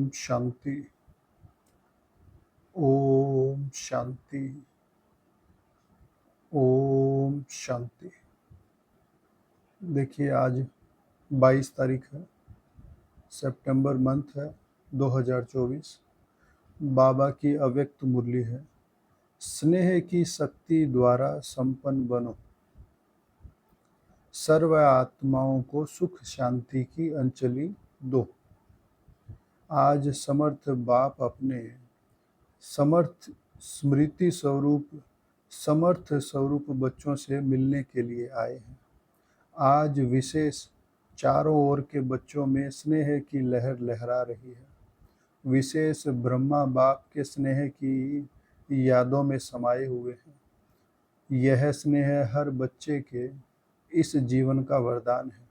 ओम शांति। ओम शांति। ओम शांति। देखिए, आज 22 तारीख है, सितंबर मंथ है 2024। बाबा की अव्यक्त मुरली है, स्नेह की शक्ति द्वारा संपन्न बनो, सर्व आत्माओं को सुख शांति की अंजलि दो। आज समर्थ बाप अपने समर्थ स्वरूप बच्चों से मिलने के लिए आए हैं। आज विशेष चारों ओर के बच्चों में स्नेह की लहर लहरा रही है। विशेष ब्रह्मा बाप के स्नेह की यादों में समाये हुए हैं। यह स्नेह हर बच्चे के इस जीवन का वरदान है।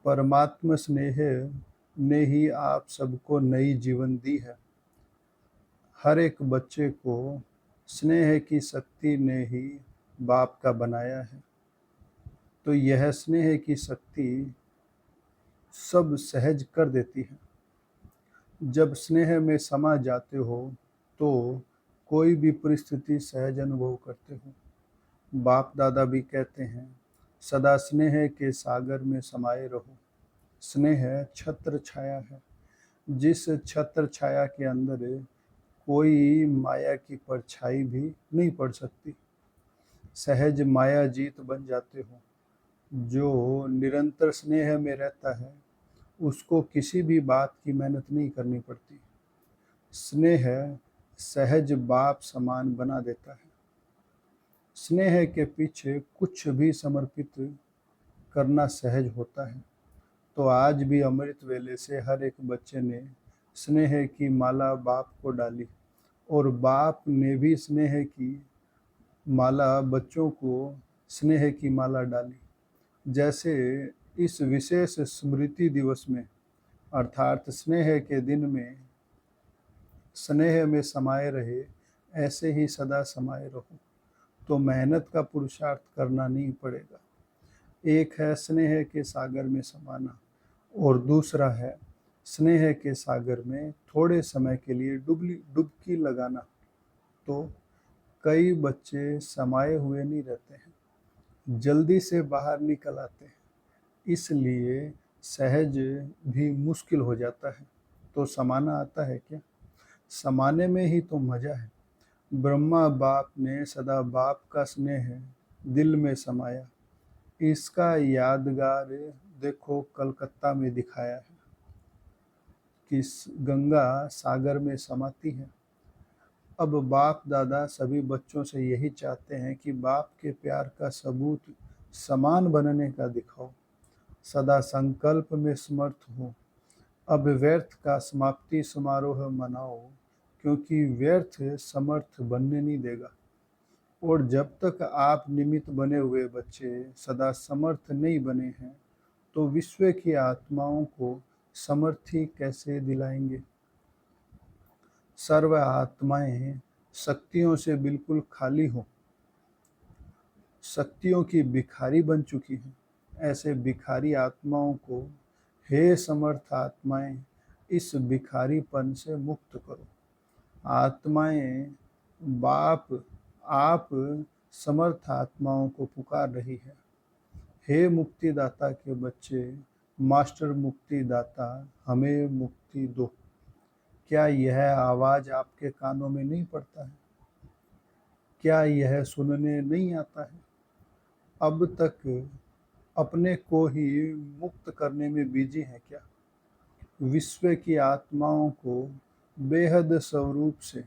परमात्मा स्नेह ने ही आप सबको नई जीवन दी है। हर एक बच्चे को स्नेह की शक्ति ने ही बाप का बनाया है। तो यह स्नेह की शक्ति सब सहज कर देती है। जब स्नेह में समा जाते हो तो कोई भी परिस्थिति सहज अनुभव करते हो। बाप दादा भी कहते हैं, सदा स्नेह के सागर में समाये रहो। स्नेह छत्र छाया है, जिस छत्र छाया के अंदर कोई माया की परछाई भी नहीं पड़ सकती। सहज माया जीत बन जाते हो। जो निरंतर स्नेह में रहता है उसको किसी भी बात की मेहनत नहीं करनी पड़ती। स्नेह सहज बाप समान बना देता है। स्नेह के पीछे कुछ भी समर्पित करना सहज होता है। तो आज भी अमृत वेले से हर एक बच्चे ने स्नेह की माला बाप को डाली और बाप ने भी स्नेह की माला बच्चों को स्नेह की माला डाली। जैसे इस विशेष स्मृति दिवस में अर्थात स्नेह के दिन में स्नेह में समाये रहे, ऐसे ही सदा समाये रहो। तो मेहनत का पुरुषार्थ करना नहीं पड़ेगा। एक है स्नेह के सागर में समाना और दूसरा है स्नेह के सागर में थोड़े समय के लिए डुबकी लगाना। तो कई बच्चे समाये हुए नहीं रहते हैं, जल्दी से बाहर निकल आते हैं, इसलिए सहज भी मुश्किल हो जाता है। तो समाना आता है क्या? समाने में ही तो मजा है। ब्रह्मा बाप ने सदा बाप का स्नेह दिल में समाया। इसका यादगार देखो कलकत्ता में दिखाया है कि गंगा सागर में समाती है। अब बाप दादा सभी बच्चों से यही चाहते हैं कि बाप के प्यार का सबूत समान बनने का दिखाओ। सदा संकल्प में समर्थ हो। अब व्यर्थ का समाप्ति समारोह मनाओ, क्योंकि व्यर्थ समर्थ बनने नहीं देगा। और जब तक आप निमित्त बने हुए बच्चे सदा समर्थ नहीं बने हैं तो विश्व की आत्माओं को समर्थी कैसे दिलाएंगे? सर्व आत्माएं शक्तियों से बिल्कुल खाली हो, शक्तियों की भिखारी बन चुकी हैं। ऐसे भिखारी आत्माओं को हे समर्थ आत्माएं, इस भिखारीपन से मुक्त करो। आत्माएं आप समर्थ आत्माओं को पुकार रही है। हे मुक्तिदाता के बच्चे, मास्टर मुक्तिदाता, हमें मुक्ति दो। क्या यह आवाज आपके कानों में नहीं पड़ता है? क्या यह सुनने नहीं आता है? अब तक अपने को ही मुक्त करने में बिजी है क्या? विश्व की आत्माओं को बेहद स्वरूप से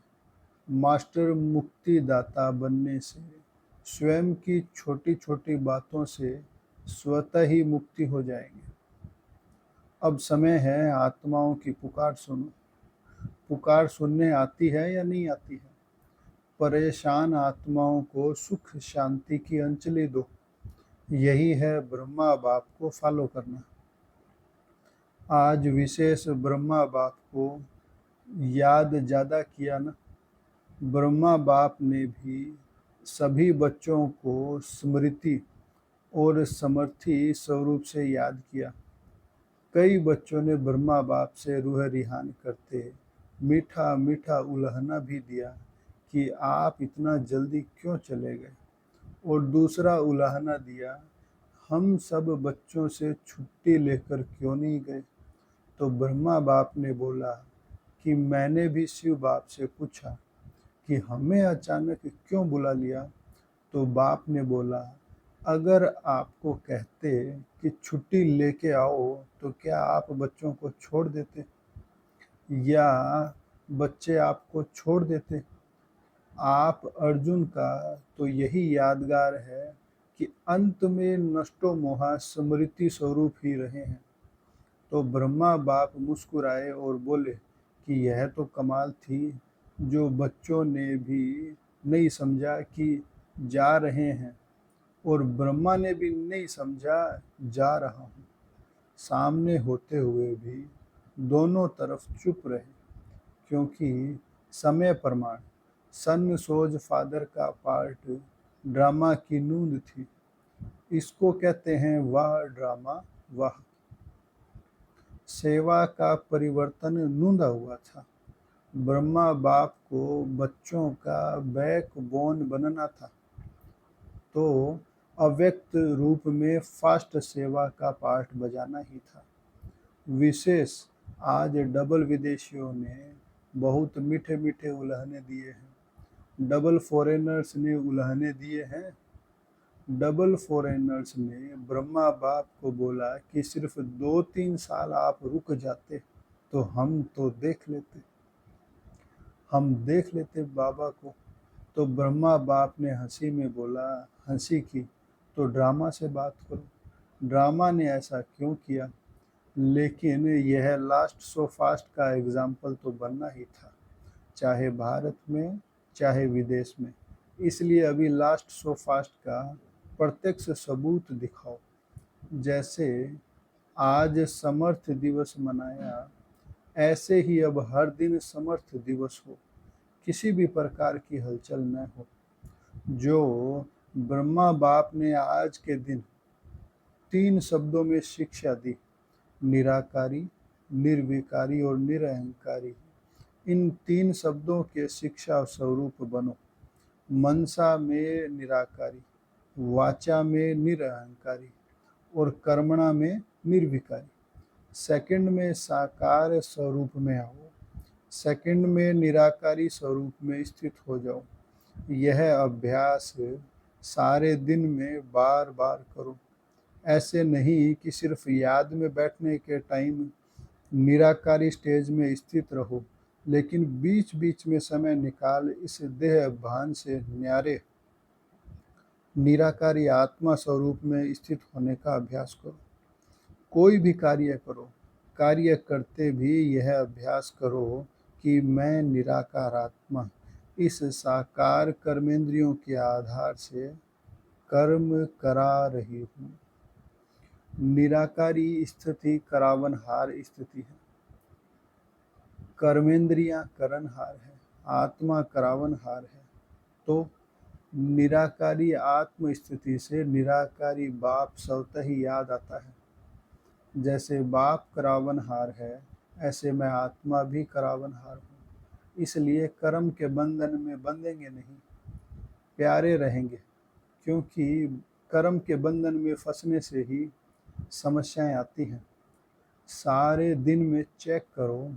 मास्टर मुक्तिदाता बनने से स्वयं की छोटी छोटी बातों से स्वतः ही मुक्ति हो जाएगी। अब समय है आत्माओं की पुकार सुनो। पुकार सुनने आती है या नहीं आती है? परेशान आत्माओं को सुख शांति की अंजलि दो। यही है ब्रह्मा बाप को फॉलो करना। आज विशेष ब्रह्मा बाप को याद ज़्यादा किया ना। ब्रह्मा बाप ने भी सभी बच्चों को स्मृति और समर्थी स्वरूप से याद किया। कई बच्चों ने ब्रह्मा बाप से रूह रिहान करते मीठा मीठा उल्हना भी दिया कि आप इतना जल्दी क्यों चले गए, और दूसरा उल्हाना दिया, हम सब बच्चों से छुट्टी लेकर क्यों नहीं गए। तो ब्रह्मा बाप ने बोला कि मैंने भी शिव बाप से पूछा कि हमें अचानक क्यों बुला लिया। तो बाप ने बोला, अगर आपको कहते कि छुट्टी लेके आओ तो क्या आप बच्चों को छोड़ देते, या बच्चे आपको छोड़ देते। आप अर्जुन का तो यही यादगार है कि अंत में नष्टो मोहा स्मृति स्वरूप ही रहे हैं। तो ब्रह्मा बाप मुस्कुराए और बोले कि यह तो कमाल थी, जो बच्चों ने भी नहीं समझा कि जा रहे हैं, और ब्रह्मा ने भी नहीं समझा जा रहा हूँ। सामने होते हुए भी दोनों तरफ चुप रहे, क्योंकि समय प्रमाण सन सोज फादर का पार्ट ड्रामा की नूंद थी। इसको कहते हैं वाह ड्रामा वाह। सेवा का परिवर्तन नूंदा हुआ था। ब्रह्मा बाप को बच्चों का बैकबोन बनना था, तो अव्यक्त रूप में फास्ट सेवा का पार्ट बजाना ही था। विशेष आज डबल विदेशियों ने बहुत मीठे मीठे उल्हने दिए हैं। डबल फॉरेनर्स ने उल्हने दिए हैं। डबल फॉरेनर्स ने ब्रह्मा बाप को बोला कि सिर्फ 2-3 साल आप रुक जाते तो हम तो देख लेते, हम देख लेते बाबा को। तो ब्रह्मा बाप ने हंसी में बोला, हंसी की तो ड्रामा से बात करो। ड्रामा ने ऐसा क्यों किया, लेकिन यह लास्ट सो फास्ट का एग्जाम्पल तो बनना ही था, चाहे भारत में चाहे विदेश में। इसलिए अभी लास्ट सो फास्ट का प्रत्यक्ष सबूत दिखाओ। जैसे आज समर्थ दिवस मनाया, ऐसे ही अब हर दिन समर्थ दिवस हो, किसी भी प्रकार की हलचल न हो। जो ब्रह्मा बाप ने आज के दिन 3 शब्दों में शिक्षा दी, निराकारी, निर्विकारी और निरहंकारी, इन 3 शब्दों के शिक्षा स्वरूप बनो। मनसा में निराकारी, वाचा में निरहंकारी और कर्मणा में निर्विकारी। सेकंड में साकार स्वरूप में आओ, सेकंड में निराकारी स्वरूप में स्थित हो जाओ। यह अभ्यास सारे दिन में बार बार करो। ऐसे नहीं कि सिर्फ याद में बैठने के टाइम निराकारी स्टेज में स्थित रहो, लेकिन बीच बीच में समय निकाल इस देह भान से न्यारे निराकारी आत्मा स्वरूप में स्थित होने का अभ्यास करो। कोई भी कार्य करो, कार्य करते भी यह अभ्यास करो कि मैं निराकार आत्मा इस साकार कर्मेंद्रियों के आधार से कर्म करा रही हूँ। निराकारी स्थिति करावनहार स्थिति है। कर्मेंद्रियां करणहार है, आत्मा करावनहार है। तो निराकारी आत्म स्थिति से निराकारी बाप स्वतः ही याद आता है। जैसे बाप करावनहार है, ऐसे मैं आत्मा भी करावनहार हूँ। इसलिए कर्म के बंधन में बंधेंगे नहीं, प्यारे रहेंगे, क्योंकि कर्म के बंधन में फंसने से ही समस्याएं आती हैं। सारे दिन में चेक करो,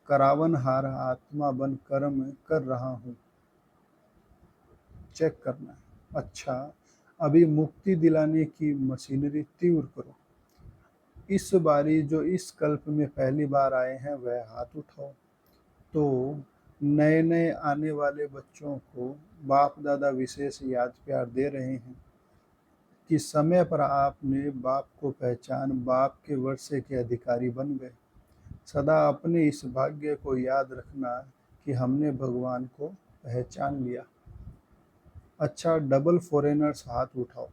करावनहार आत्मा बन कर्म कर रहा हूँ, चेक करना है। अच्छा, अभी मुक्ति दिलाने की मशीनरी तीव्र करो। इस बारी जो इस कल्प में पहली बार आए हैं वह हाथ उठाओ। तो नए नए आने वाले बच्चों को बाप दादा विशेष याद प्यार दे रहे हैं कि समय पर आपने बाप को पहचान बाप के वर्षे के अधिकारी बन गए। सदा अपने इस भाग्य को याद रखना कि हमने भगवान को पहचान लिया। अच्छा, डबल फॉरेनर्स हाथ उठाओ।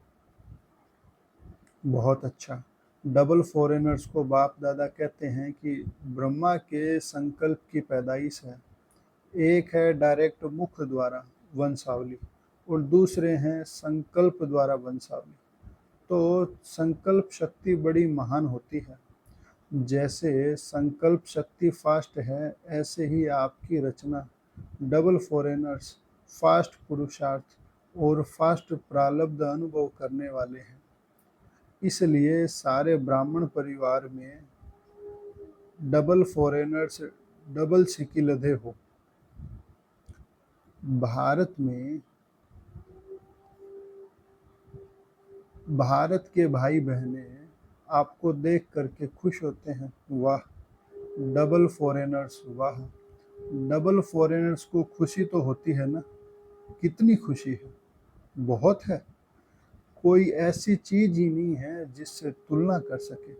बहुत अच्छा। डबल फॉरेनर्स को बाप दादा कहते हैं कि ब्रह्मा के संकल्प की पैदाइश है। एक है डायरेक्ट मुख द्वारा वंशावली और दूसरे हैं संकल्प द्वारा वंशावली। तो संकल्प शक्ति बड़ी महान होती है। जैसे संकल्प शक्ति फास्ट है, ऐसे ही आपकी रचना डबल फॉरेनर्स, फास्ट पुरुषार्थ और फास्ट प्रारब्ध अनुभव करने वाले हैं। इसलिए सारे ब्राह्मण परिवार में डबल फॉरेनर्स, डबल सिक्की लदे हो। भारत में भारत के भाई बहने आपको देख करके खुश होते हैं। वाह डबल फॉरेनर्स, वाह डबल फॉरेनर्स को खुशी तो होती है ना। कितनी खुशी है, बहुत है। कोई ऐसी चीज ही नहीं है जिससे तुलना कर सके।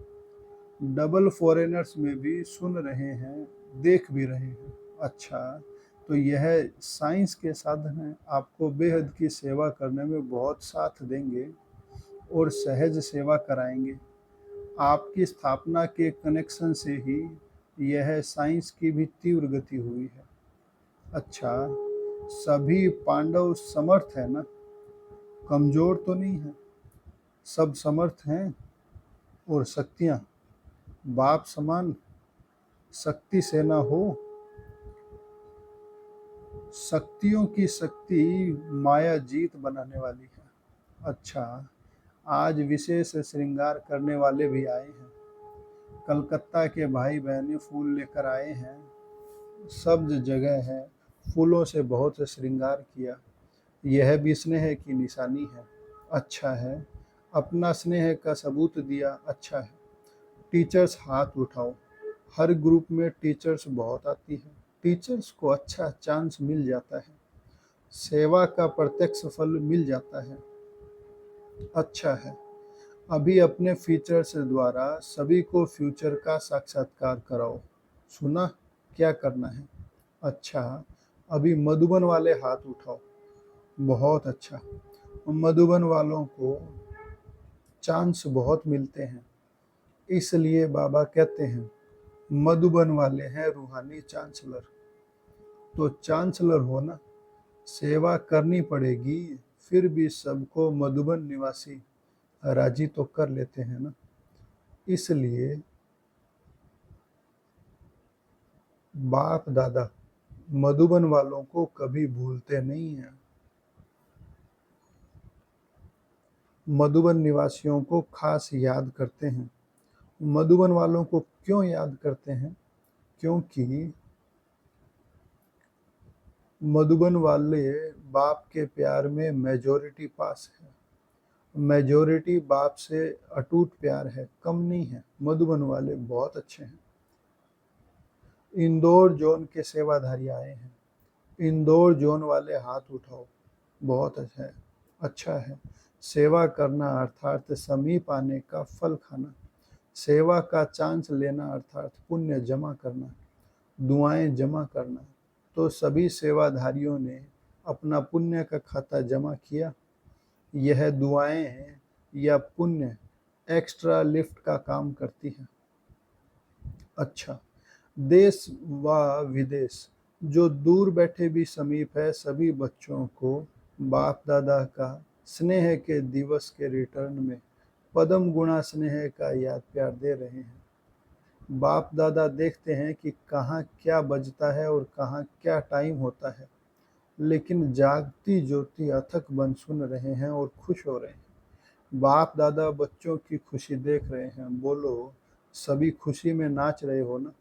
डबल फॉरेनर्स में भी सुन रहे हैं, देख भी रहे हैं। अच्छा, तो यह साइंस के साधन हैं, आपको बेहद की सेवा करने में बहुत साथ देंगे और सहज सेवा कराएंगे। आपकी स्थापना के कनेक्शन से ही यह साइंस की भी तीव्र गति हुई है। अच्छा, सभी पांडव समर्थ है ना, कमजोर तो नहीं है, सब समर्थ हैं। और शक्तियां बाप समान शक्ति सेना हो। शक्तियों की शक्ति माया जीत बनाने वाली है। अच्छा, आज विशेष श्रृंगार करने वाले भी आए हैं। कलकत्ता के भाई बहनें फूल लेकर आए हैं। सब जगह है, फूलों से बहुत श्रृंगार किया। यह भी स्नेह की निशानी है। अच्छा है, अपना स्नेह का सबूत दिया। अच्छा है। टीचर्स हाथ उठाओ। हर ग्रुप में टीचर्स बहुत आती है। टीचर्स को अच्छा चांस मिल जाता है, सेवा का प्रत्यक्ष फल मिल जाता है। अच्छा है, अभी अपने फीचर्स द्वारा सभी को फ्यूचर का साक्षात्कार कराओ। सुना क्या करना है? अच्छा, अभी मधुबन वाले हाथ उठाओ। बहुत अच्छा। मधुबन वालों को चांस बहुत मिलते हैं, इसलिए बाबा कहते हैं मधुबन वाले हैं रूहानी चांसलर। तो चांसलर हो ना, सेवा करनी पड़ेगी। फिर भी सबको मधुबन निवासी राजी तो कर लेते हैं ना। इसलिए बाप दादा मधुबन वालों को कभी भूलते नहीं हैं। मधुबन निवासियों को खास याद करते हैं। मधुबन वालों को क्यों याद करते हैं? क्योंकि मधुबन वाले बाप के प्यार में मेजॉरिटी पास है। मेजॉरिटी बाप से अटूट प्यार है, कम नहीं है। मधुबन वाले बहुत अच्छे हैं। इंदौर जोन के सेवाधारी आए हैं। इंदौर जोन वाले हाथ उठाओ। बहुत अच्छा है। अच्छा है, सेवा करना अर्थात समीप आने का फल खाना। सेवा का चांस लेना अर्थात पुण्य जमा करना, दुआएं जमा करना। तो सभी सेवाधारियों ने अपना पुण्य का खाता जमा किया। यह दुआएं या पुण्य एक्स्ट्रा लिफ्ट का काम करती है। अच्छा, देश व विदेश जो दूर बैठे भी समीप है, सभी बच्चों को बाप दादा का स्नेह के दिवस के रिटर्न में पदम गुणा स्नेह का याद प्यार दे रहे हैं। बाप दादा देखते हैं कि कहाँ क्या बजता है और कहाँ क्या टाइम होता है, लेकिन जागती ज्योति अथक बन सुन रहे हैं और खुश हो रहे हैं। बाप दादा बच्चों की खुशी देख रहे हैं। बोलो, सभी खुशी में नाच रहे हो ना?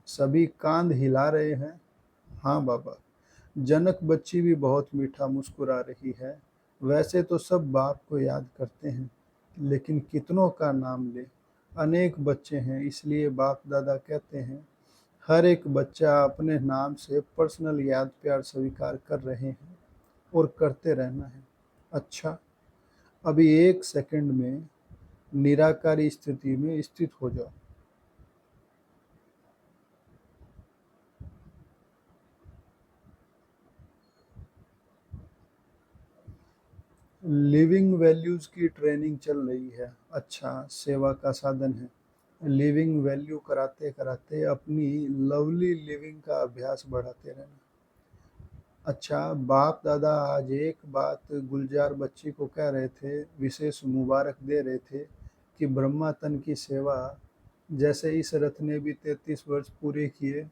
सभी कांध हिला रहे हैं। हाँ बाबा। जनक बच्ची भी बहुत मीठा मुस्कुरा रही है। वैसे तो सब बाप को याद करते हैं, लेकिन कितनों का नाम ले। अनेक बच्चे हैं, इसलिए बाप दादा कहते हैं हर एक बच्चा अपने नाम से पर्सनल याद प्यार स्वीकार कर रहे हैं और करते रहना है। अच्छा, अभी 1 सेकंड में निराकारी स्थिति में स्थित हो जाओ। लिविंग वैल्यूज की ट्रेनिंग चल रही है। अच्छा, सेवा का साधन है। लिविंग वैल्यू कराते कराते अपनी लवली लिविंग का अभ्यास बढ़ाते रहना। अच्छा, बाप दादा आज एक बात गुलजार बच्ची को कह रहे थे, विशेष मुबारक दे रहे थे कि ब्रह्मा तन की सेवा जैसे इस रथ ने भी 33 वर्ष पूरे किए,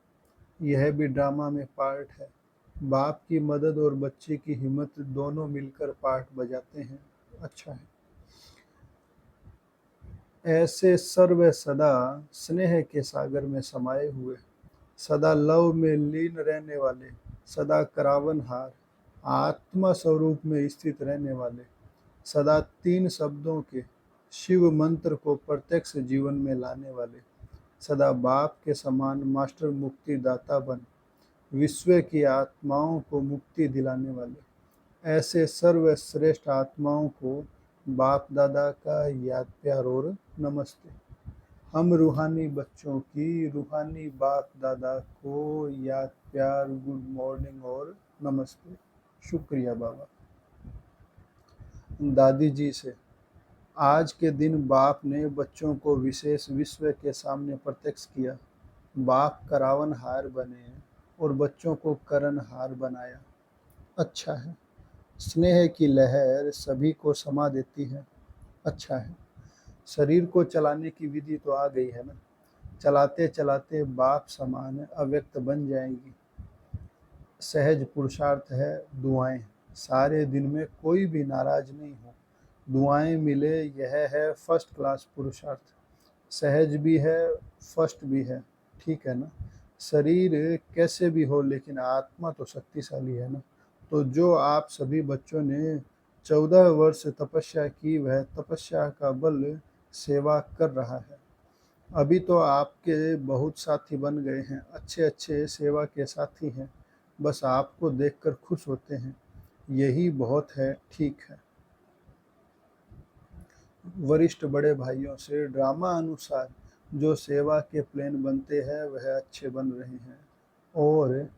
यह भी ड्रामा में पार्ट है। बाप की मदद और बच्चे की हिम्मत दोनों मिलकर पार्ट बजाते हैं। अच्छा है। ऐसे सर्व सदा स्नेह के सागर में समाये हुए, सदा लव में लीन रहने वाले, सदा करावनहार, आत्मा स्वरूप में स्थित रहने वाले, सदा तीन शब्दों के शिव मंत्र को प्रत्यक्ष जीवन में लाने वाले, सदा बाप के समान मास्टर मुक्ति दाता बन विश्व की आत्माओं को मुक्ति दिलाने वाले, ऐसे सर्वश्रेष्ठ आत्माओं को बाप दादा का याद प्यार और नमस्ते। हम रूहानी बच्चों की रूहानी बाप दादा को याद प्यार, गुड मॉर्निंग और नमस्ते। शुक्रिया बाबा। दादी जी से, आज के दिन बाप ने बच्चों को विशेष विश्व के सामने प्रत्यक्ष किया। बाप करावनहार बने और बच्चों को करणहार बनाया। अच्छा है। स्नेह की लहर सभी को समा देती है। अच्छा है। शरीर को चलाने की विधि तो आ गई है ना। चलाते चलाते बाप समान अव्यक्त बन जाएंगी। सहज पुरुषार्थ है दुआएं। सारे दिन में कोई भी नाराज नहीं हो, दुआएं मिले, यह है फर्स्ट क्लास पुरुषार्थ। सहज भी है, फर्स्ट भी है, ठीक है ना। शरीर कैसे भी हो लेकिन आत्मा तो शक्तिशाली है ना। तो जो आप सभी बच्चों ने 14 वर्ष तपस्या की, वह तपस्या का बल सेवा कर रहा है। अभी तो आपके बहुत साथी बन गए हैं, अच्छे अच्छे सेवा के साथी हैं। बस आपको देखकर खुश होते हैं, यही बहुत है, ठीक है। वरिष्ठ बड़े भाइयों से, ड्रामा अनुसार जो सेवा के प्लान बनते हैं वह अच्छे बन रहे हैं और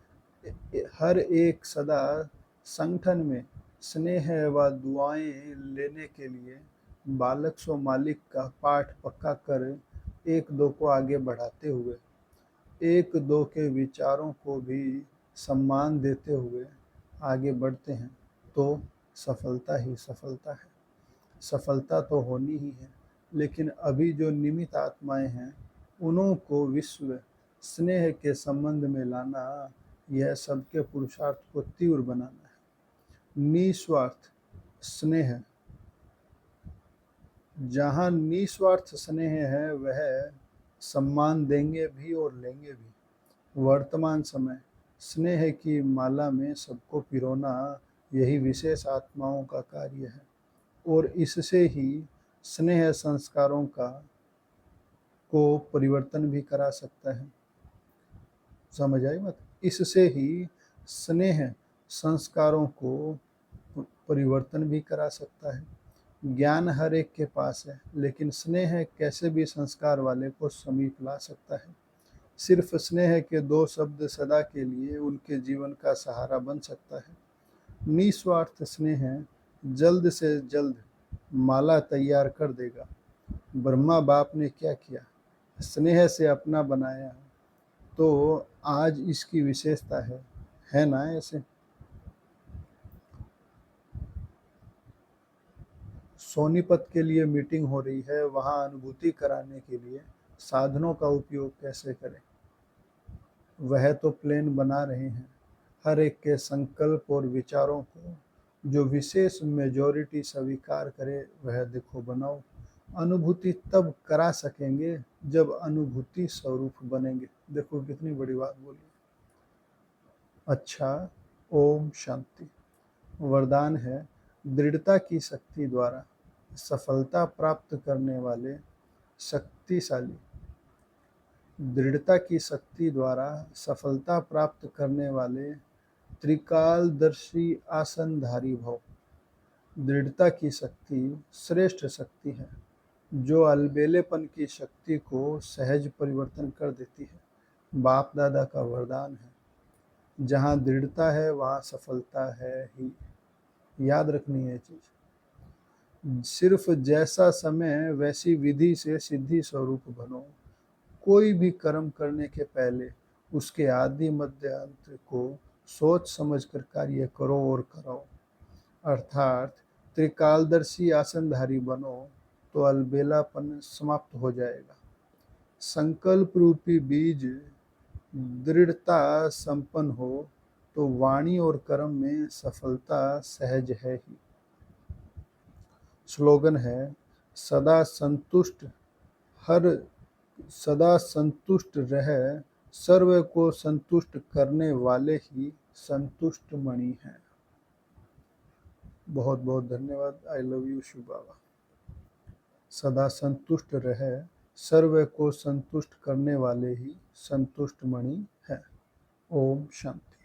हर एक सदा संगठन में स्नेह व दुआएं लेने के लिए बालक सो मालिक का पाठ पक्का कर एक दो को आगे बढ़ाते हुए, एक दो के विचारों को भी सम्मान देते हुए आगे बढ़ते हैं तो सफलता ही सफलता है। सफलता तो होनी ही है, लेकिन अभी जो निमित्त आत्माएं हैं उन्हों को विश्व स्नेह के संबंध में लाना, यह सबके पुरुषार्थ को तीव्र बनाना है। निस्वार्थ स्नेह, जहाँ निस्वार्थ स्नेह है वह सम्मान देंगे भी और लेंगे भी। वर्तमान समय स्नेह की माला में सबको पिरोना, यही विशेष आत्माओं का कार्य है और इससे ही स्नेह संस्कारों का को परिवर्तन भी करा सकता है। समझ आई बात। इससे ही स्नेह संस्कारों को परिवर्तन भी करा सकता है। ज्ञान हर एक के पास है, लेकिन स्नेह कैसे भी संस्कार वाले को समीप ला सकता है। सिर्फ स्नेह के दो शब्द सदा के लिए उनके जीवन का सहारा बन सकता है। निस्वार्थ स्नेह जल्द से जल्द माला तैयार कर देगा। ब्रह्मा बाप ने क्या किया, स्नेह से अपना बनाया, तो आज इसकी विशेषता है ना ऐसे। सोनीपत के लिए मीटिंग हो रही है, वहाँ अनुभूति कराने के लिए साधनों का उपयोग कैसे करें, वह तो प्लान बना रहे हैं। हर एक के संकल्प और विचारों को जो विशेष मेजॉरिटी स्वीकार करे वह देखो बनाओ। अनुभूति तब करा सकेंगे जब अनुभूति स्वरूप बनेंगे। देखो कितनी बड़ी बात बोली। अच्छा, ओम शांति। वरदान है, दृढ़ता की शक्ति द्वारा सफलता प्राप्त करने वाले शक्तिशाली, दृढ़ता की शक्ति द्वारा सफलता प्राप्त करने वाले त्रिकालदर्शी आसनधारी भव। दृढ़ता की शक्ति श्रेष्ठ शक्ति है जो अलबेलेपन की शक्ति को सहज परिवर्तन कर देती है। बाप दादा का वरदान है, जहाँ दृढ़ता है वहाँ सफलता है ही। याद रखनी है चीज। सिर्फ जैसा समय वैसी विधि से सिद्धि स्वरूप बनो। कोई भी कर्म करने के पहले उसके आदि मध्य अंत को सोच समझ कर कार्य करो और करो। अर्थात त्रिकालदर्शी आसनधारी बनो तो अलबेलापन समाप्त हो जाएगा। संकल्प रूपी बीज दृढ़ता संपन्न हो तो वाणी और कर्म में सफलता सहज है ही। स्लोगन है, सदा संतुष्ट हर सदा संतुष्ट रह, सर्व को संतुष्ट करने वाले ही संतुष्ट मणि हैं। बहुत बहुत धन्यवाद। आई लव यू शिव बाबा। सदा संतुष्ट रहे, सर्व को संतुष्ट करने वाले ही संतुष्ट मणि है। ओम शांति।